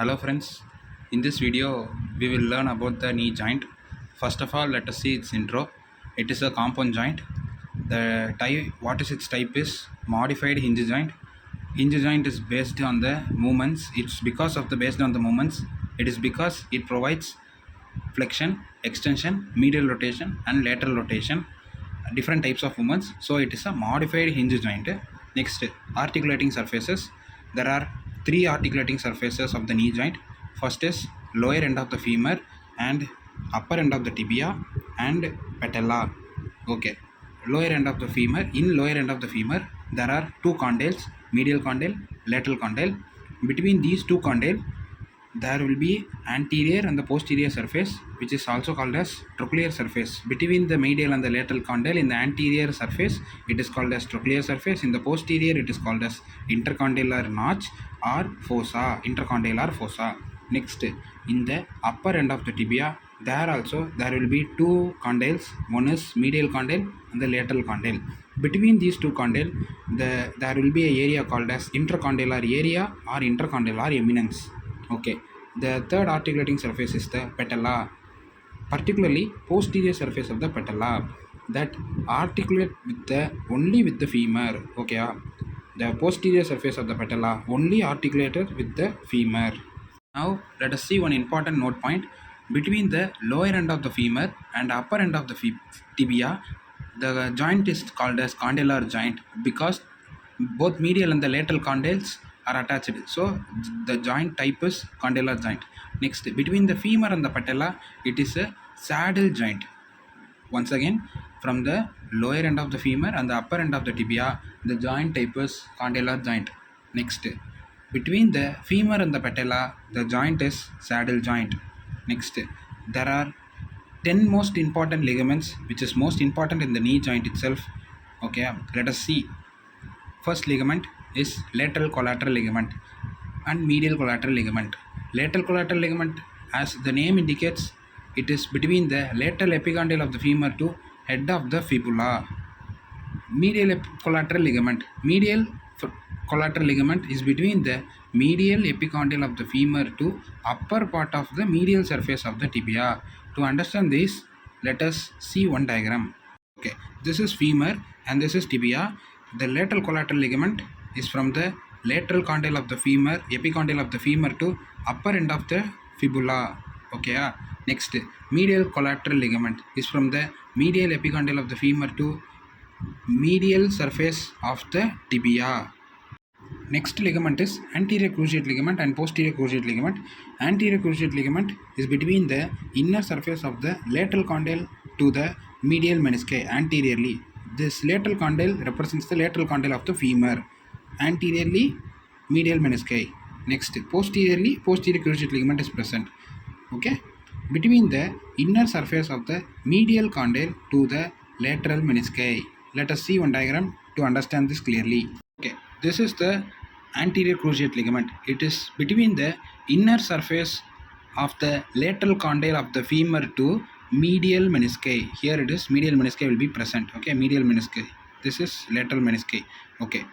Hello friends, in this video we will learn about the knee joint. First of all, let us see its intro. It is a compound joint. The type, what is its type is modified hinge joint. Hinge joint is based on the movements. It's because of the based on the movements. It is because it provides flexion, extension, medial rotation and lateral rotation, different types of movements. So it is a modified hinge joint. Next, articulating surfaces. There are three articulating surfaces of the knee joint. First is lower end of the femur and upper end of the tibia and patella. Okay, lower end of the femur. In lower end of the femur there are two condyles, medial condyle, lateral condyle. Between these two condyle there will be anterior and the posterior surface, which is also called as trochlear surface. Between the medial and the lateral condyle, in the anterior surface it is called as trochlear surface. In the posterior it is called as intercondylar notch or fossa, intercondylar fossa. Next, in the upper end of the tibia there will be two condyles. One is medial condyle and the lateral condyle. Between these two condyle there will be an area called as intercondylar area or intercondylar eminence. Okay, the third articulating surface is the patella, particularly posterior surface of the patella that articulate with the only with the femur. Okay, the posterior surface of the patella only articulated with the femur. Now let us see one important note point. Between the lower end of the femur and upper end of the tibia, the joint is called as condylar joint because both medial and the lateral condyles are attached. So the joint type is condylar joint. Next, between the femur and the patella, it is a saddle joint. Once again, from the lower end of the femur and the upper end of the tibia, the joint type is condylar joint. Next, between the femur and the patella, the joint is saddle joint. Next, there are 10 most important ligaments which is most important in the knee joint itself. Okay, let us see. First ligament is lateral collateral ligament and medial collateral ligament. Lateral collateral ligament, as the name indicates, it is between the lateral epicondyle of the femur to head of the fibula. Medial collateral ligament. Medial collateral ligament is between the medial epicondyle of the femur to upper part of the medial surface of the tibia. To understand this, let us see one diagram. Okay, this is femur and this is tibia. The lateral collateral ligament is from the lateral condyle of the femur, epicondyle of the femur to upper end of the fibula. Okay, next, medial collateral ligament is from the medial epicondyle of the femur to medial surface of the tibia. Next ligament is anterior cruciate ligament and posterior cruciate ligament. Anterior cruciate ligament is between the inner surface of the lateral condyle to the medial menisci anteriorly. This lateral condyle represents the lateral condyle of the femur. Anteriorly, medial menisci. Next, posteriorly, posterior cruciate ligament is present. Okay, between the inner surface of the medial condyle to the lateral menisci. Let us see one diagram to understand this clearly. Okay, this is the anterior cruciate ligament. It is between the inner surface of the lateral condyle of the femur to medial menisci. Here it is, medial menisci will be present. Okay, medial menisci. This is lateral menisci. Okay,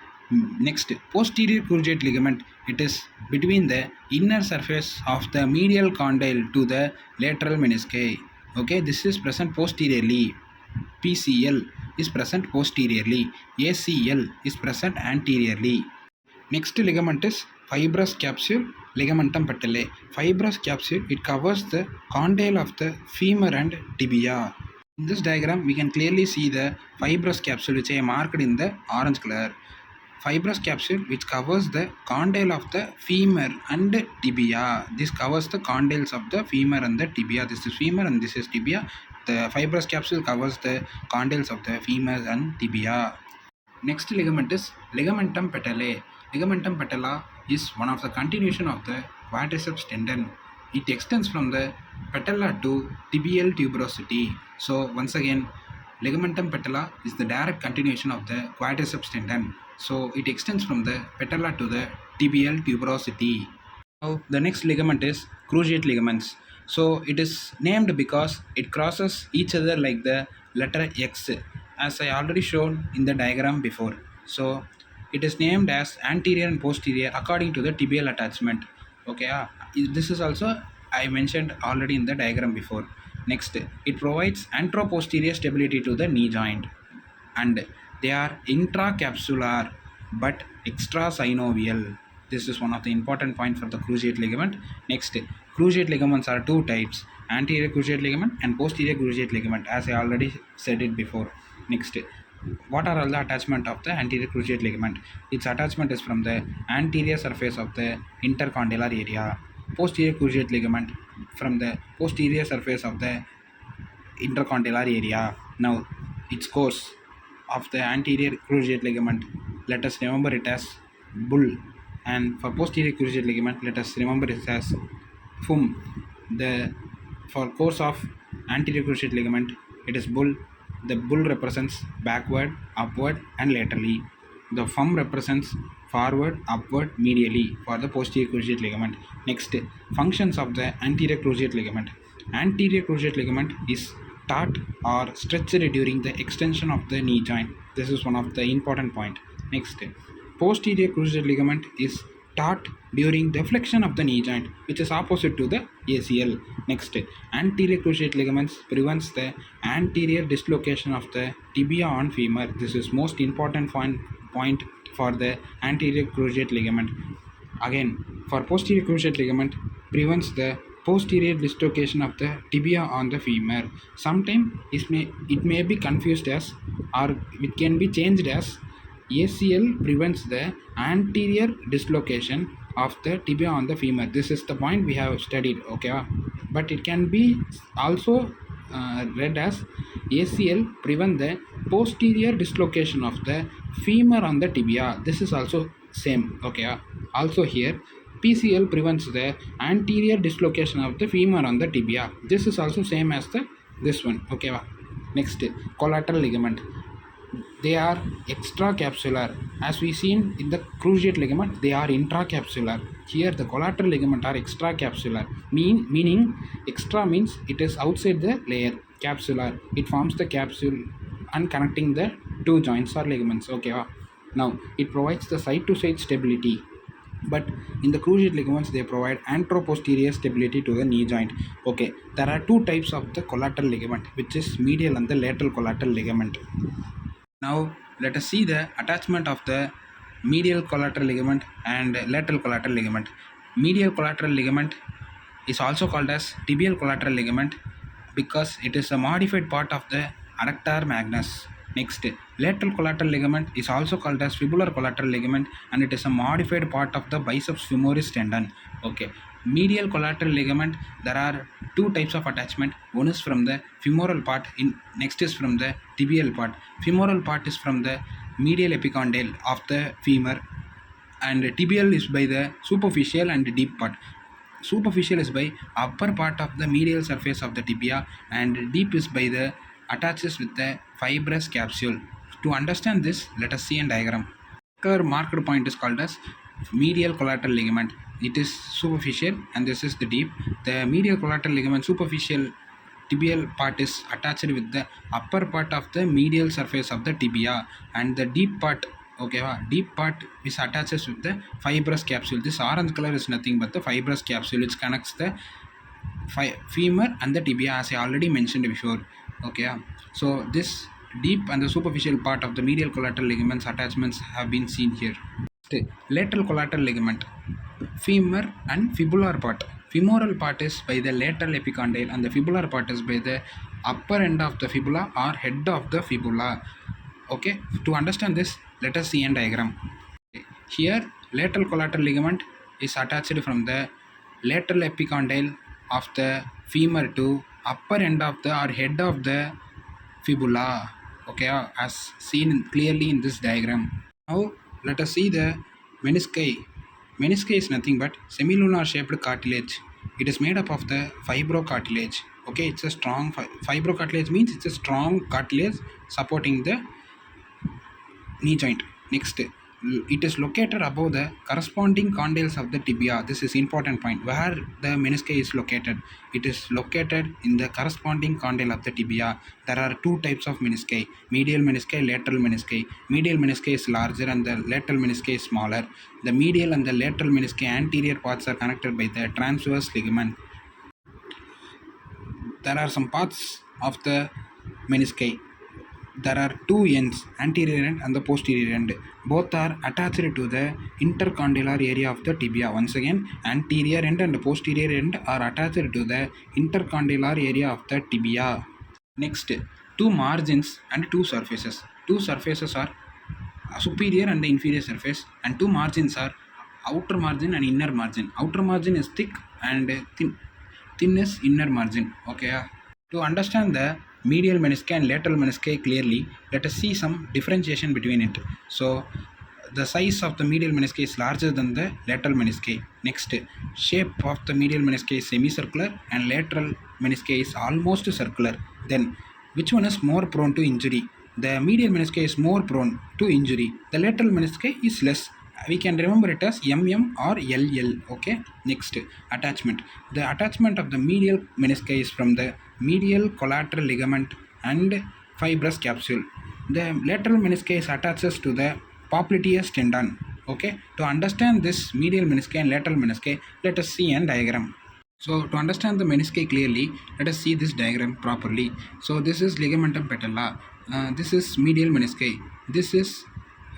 next, posterior cruciate ligament. It is between the inner surface of the medial condyle to the lateral menisci. Okay, this is present posteriorly. PCL is present posteriorly. ACL is present anteriorly. Next ligament is fibrous capsule, ligamentum patellae. Fibrous capsule, it covers the condyle of the femur and tibia. In this diagram, we can clearly see the fibrous capsule which I marked in the orange color. Fibrous capsule which covers the condyle of the femur and tibia. This covers the condyles of the femur and the tibia. This is femur and this is tibia. The fibrous capsule covers the condyles of the femur and tibia. Next ligament is ligamentum patellae. Ligamentum patella is one of the continuation of the quadriceps tendon. It extends from the patella to tibial tuberosity. So once again, ligamentum patella is the direct continuation of the quadriceps tendon. So it extends from the patella to the tibial tuberosity. Now the next ligament is cruciate ligaments. So it is named because it crosses each other like the letter X, as I already shown in the diagram before. So it is named as anterior and posterior according to the tibial attachment. Okay, this is also I mentioned already in the diagram before. Next, it provides anteroposterior stability to the knee joint, and they are intracapsular but extrasynovial. This is one of the important point for the cruciate ligament. Next, cruciate ligaments are two types: anterior cruciate ligament and posterior cruciate ligament, as I already said it before. Next, what are all the attachment of the anterior cruciate ligament? Its attachment is from the anterior surface of the intercondylar area. Posterior cruciate ligament from the posterior surface of the intercondylar area. Now, its course of the anterior cruciate ligament, let us remember it as bull, and for posterior cruciate ligament, let us remember it as fum. The for course of anterior cruciate ligament, it is bull. The bull represents backward, upward, and laterally. The fum represents forward, upward, medially for the posterior cruciate ligament. Next, functions of the anterior cruciate ligament. Anterior cruciate ligament is taut or stretched during the extension of the knee joint. This is one of the important point. Next, posterior cruciate ligament is taut during the flexion of the knee joint, which is opposite to the ACL. Next, anterior cruciate ligaments prevents the anterior dislocation of the tibia on femur. This is most important point for the anterior cruciate ligament. Again, for posterior cruciate ligament prevents the posterior dislocation of the tibia on the femur. Sometimes it may be confused as, or it can be changed as, ACL prevents the anterior dislocation of the tibia on the femur. This is the point we have studied, okay? But it can be also read as ACL prevent the posterior dislocation of the femur on the tibia. This is also same, okay? Also here, PCL prevents the anterior dislocation of the femur on the tibia. This is also same as this one, okay? Next, collateral ligament. They are extracapsular. As we seen in the cruciate ligament, they are intracapsular. Here the collateral ligament are extracapsular, meaning extra means it is outside the layer. Capsular, it forms the capsule and connecting the two joints or ligaments, okay? Now it provides the side to side stability, but in the cruciate ligaments they provide anteroposterior stability to the knee joint. Okay, there are two types of the collateral ligament, which is medial and the lateral collateral ligament. Now let us see the attachment of the medial collateral ligament and lateral collateral ligament. Medial collateral ligament is also called as tibial collateral ligament because it is a modified part of the adductor magnus. Next, lateral collateral ligament is also called as fibular collateral ligament, and it is a modified part of the biceps femoris tendon. Okay, medial collateral ligament, there are two types of attachment. One is from the femoral part, next is from the tibial part. Femoral part is from the medial epicondyle of the femur, and tibial is by the superficial and deep part. Superficial is by upper part of the medial surface of the tibia, and deep is by the attaches with the fibrous capsule. To understand this, let us see a diagram. Marked point is called as medial collateral ligament. It is superficial and this is the deep. The medial collateral ligament superficial tibial part is attached with the upper part of the medial surface of the tibia, and the deep part, okay, deep part is attached with the fibrous capsule. This orange color is nothing but the fibrous capsule which connects the femur and the tibia, as I already mentioned before, okay? So this deep and the superficial part of the medial collateral ligaments attachments have been seen here. Lateral collateral ligament, femur and fibular part. Femoral part is by the lateral epicondyle and the fibular part is by the upper end of the fibula or head of the fibula. Okay, to understand this, let us see a diagram. Here lateral collateral ligament is attached from the lateral epicondyle of the femur to upper end of the or head of the fibula, okay, as seen clearly in this diagram. Now let us see the menisci. Menisci is nothing but semilunar shaped cartilage. It is made up of the fibrocartilage. Okay, it's a strong fibrocartilage means it's a strong cartilage supporting the knee joint. Next, it is located above the corresponding condyles of the tibia. This is important point. Where the meniscus is located, it is located in the corresponding condyle of the tibia. There are two types of menisci: medial menisci, lateral menisci. Medial menisci is larger and the lateral menisci is smaller. The medial and the lateral menisci anterior parts are connected by the transverse ligament. There are some parts of the menisci. There are two ends, anterior end and the posterior end. Both are attached to the intercondylar area of the tibia. Once again, anterior end and posterior end are attached to the intercondylar area of the tibia. Next, two margins and two surfaces. Two surfaces are superior and the inferior surface, and two margins are outer margin and inner margin. Outer margin is thick and thin is inner margin. Okay. To understand the medial menisci and lateral menisci clearly, let us see some differentiation between it. So the size of the medial menisci is larger than the lateral menisci. Next, shape of the medial menisci is semicircular and lateral menisci is almost circular. Then, which one is more prone to injury? The medial menisci is more prone to injury. The lateral menisci is less. We can remember it as MM or LL. Okay. Next, attachment. The attachment of the medial menisci is from the medial collateral ligament and fibrous capsule. The lateral menisci attaches to the popliteus tendon. Okay. To understand this medial menisci and lateral menisci, let us see a diagram. So to understand the menisci clearly, let us see this diagram properly. So this is ligamentum patella. This is medial menisci. This is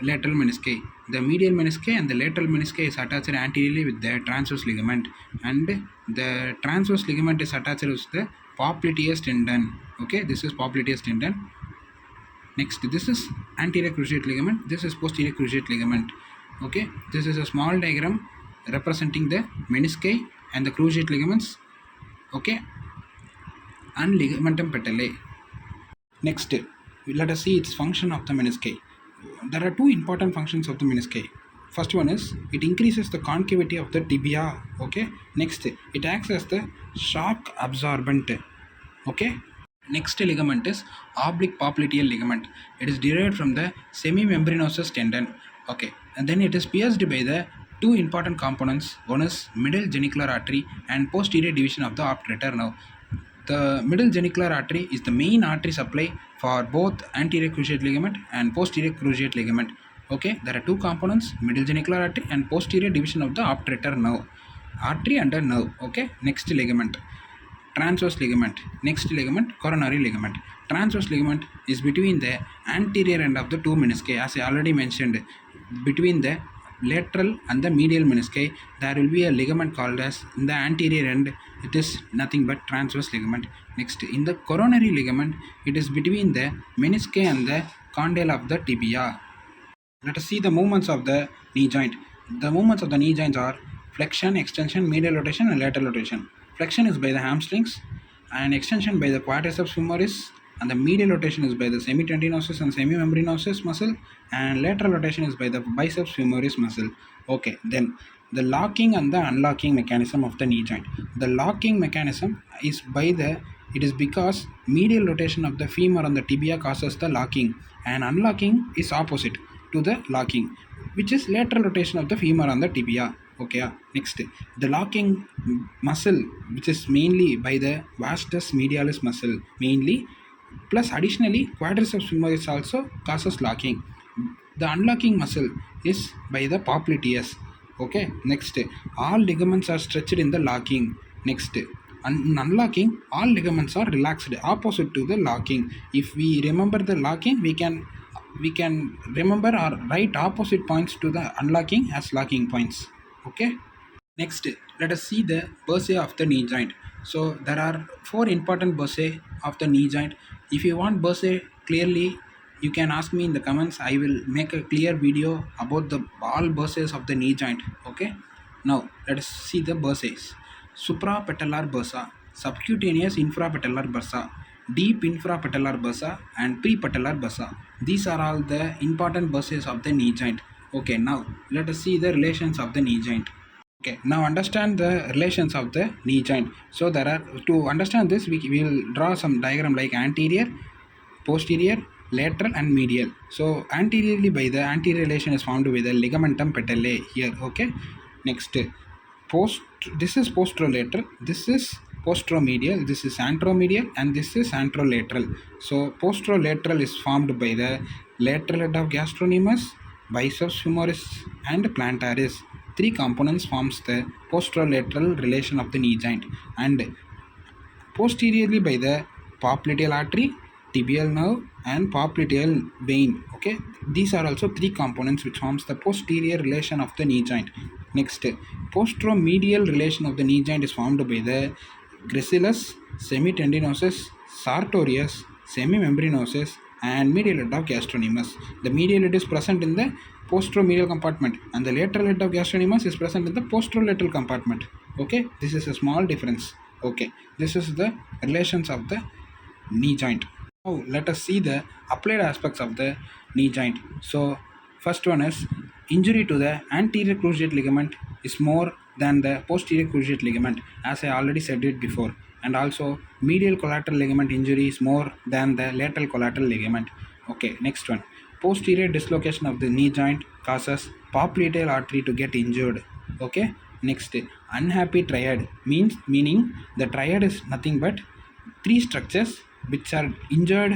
lateral menisci. The medial menisci and the lateral menisci is attached anteriorly with the transverse ligament, and the transverse ligament is attached with the popliteus tendon. Okay, this is popliteus tendon. Next, this is anterior cruciate ligament. This is posterior cruciate ligament. Okay, this is a small diagram representing the menisci and the cruciate ligaments. Okay, and ligamentum patellae. Next, let us see its function of the menisci. There are two important functions of the menisci. First one is it increases the concavity of the tibia. Okay. Next, it acts as the shock absorbent. Okay. Next ligament is oblique popliteal ligament. It is derived from the semimembranosus tendon. Okay. And then it is pierced by the two important components. One is middle genicular artery and posterior division of the obturator nerve. The middle genicular artery is the main artery supply for both anterior cruciate ligament and posterior cruciate ligament. Okay, there are two components, middle genicular artery and posterior division of the obturator nerve. Artery and a nerve. Okay, next ligament, transverse ligament. Next ligament, coronary ligament. Transverse ligament is between the anterior end of the two menisci. As I already mentioned, between the lateral and the medial menisci, there will be a ligament called as, in the anterior end, it is nothing but transverse ligament. Next, in the coronary ligament, it is between the menisci and the condyle of the tibia. Let us see the movements of the knee joint. The movements of the knee joints are flexion, extension, medial rotation and lateral rotation. Flexion is by the hamstrings and extension by the quadriceps femoris, and the medial rotation is by the semitendinosus and semimembranosus muscle, and lateral rotation is by the biceps femoris muscle. Okay, then the locking and the unlocking mechanism of the knee joint. The locking mechanism is it is because medial rotation of the femur on the tibia causes the locking, and unlocking is opposite to the locking, which is lateral rotation of the femur on the tibia. Okay. Next, the locking muscle, which is mainly by the vastus medialis muscle mainly, plus additionally quadriceps femoris also causes locking. The unlocking muscle is by the popliteus. Okay. Next, all ligaments are stretched in the locking. Next, unlocking, all ligaments are relaxed, opposite to the locking. If we remember the locking, we can remember or write opposite points to the unlocking as locking points. Okay. Next, let us see the bursae of the knee joint. So there are four important bursae of the knee joint. If you want bursae clearly, you can ask me in the comments. I will make a clear video about the all bursae of the knee joint. Okay. Now let us see the bursae. Suprapatellar bursa, subcutaneous infrapatellar bursa, deep infrapatellar bursa and prepatellar bursa. These are all the important bursae of the knee joint. Okay, now let us see the relations of the knee joint. Okay, now understand the relations of the knee joint. So to understand this, we will draw some diagram like anterior, posterior lateral and medial. So anteriorly by the anterior relation is formed with the ligamentum patellae here. Okay. Next, post. This is posterolateral. This is posteromedial. This is anteromedial, and this is anterolateral. So posterolateral is formed by the lateral head of gastrocnemius, biceps femoris, and plantaris. Three components forms the posterolateral relation of the knee joint, and posteriorly by the popliteal artery, tibial nerve, and popliteal vein. Okay, these are also three components which forms the posterior relation of the knee joint. Next, posteromedial relation of the knee joint is formed by the gracilis, semitendinosus, sartorius, semimembranosus, and medial head of gastrocnemius. The medial head is present in the posteromedial compartment, and the lateral head of gastrocnemius is present in the posterolateral compartment. Okay, this is a small difference. Okay, this is the relations of the knee joint. Now let us see the applied aspects of the knee joint. So first one is injury to the anterior cruciate ligament is more than the posterior cruciate ligament, as I already said it before, and also medial collateral ligament injury is more than the lateral collateral ligament. Okay, next one, posterior dislocation of the knee joint causes popliteal artery to get injured. Okay, next, unhappy triad meaning the triad is nothing but three structures which are injured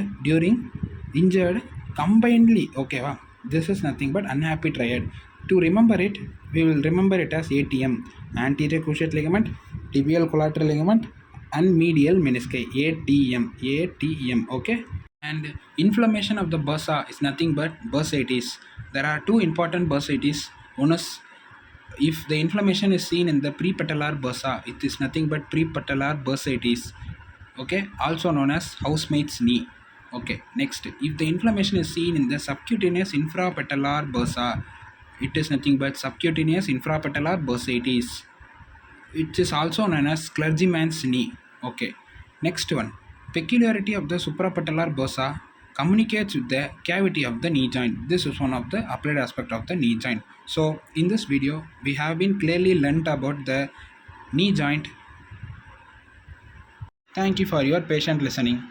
combinedly. Okay, wow. This is nothing but unhappy triad. To remember it, we will remember it as ATM, anterior cruciate ligament, tibial collateral ligament, and medial menisci. ATM. Okay, and inflammation of the bursa is nothing but bursitis. There are two important bursitis. One is, if the inflammation is seen in the prepatellar bursa, it is nothing but prepatellar bursitis. Okay, also known as housemaid's knee. Okay, next, if the inflammation is seen in the subcutaneous infrapatellar bursa, it is nothing but subcutaneous infrapatellar bursitis. It is also known as clergyman's knee. Okay, next one, peculiarity of the suprapatellar bursa communicates with the cavity of the knee joint. This is one of the applied aspect of the knee joint. So in this video we have been clearly learnt about the knee joint. Thank you for your patient listening.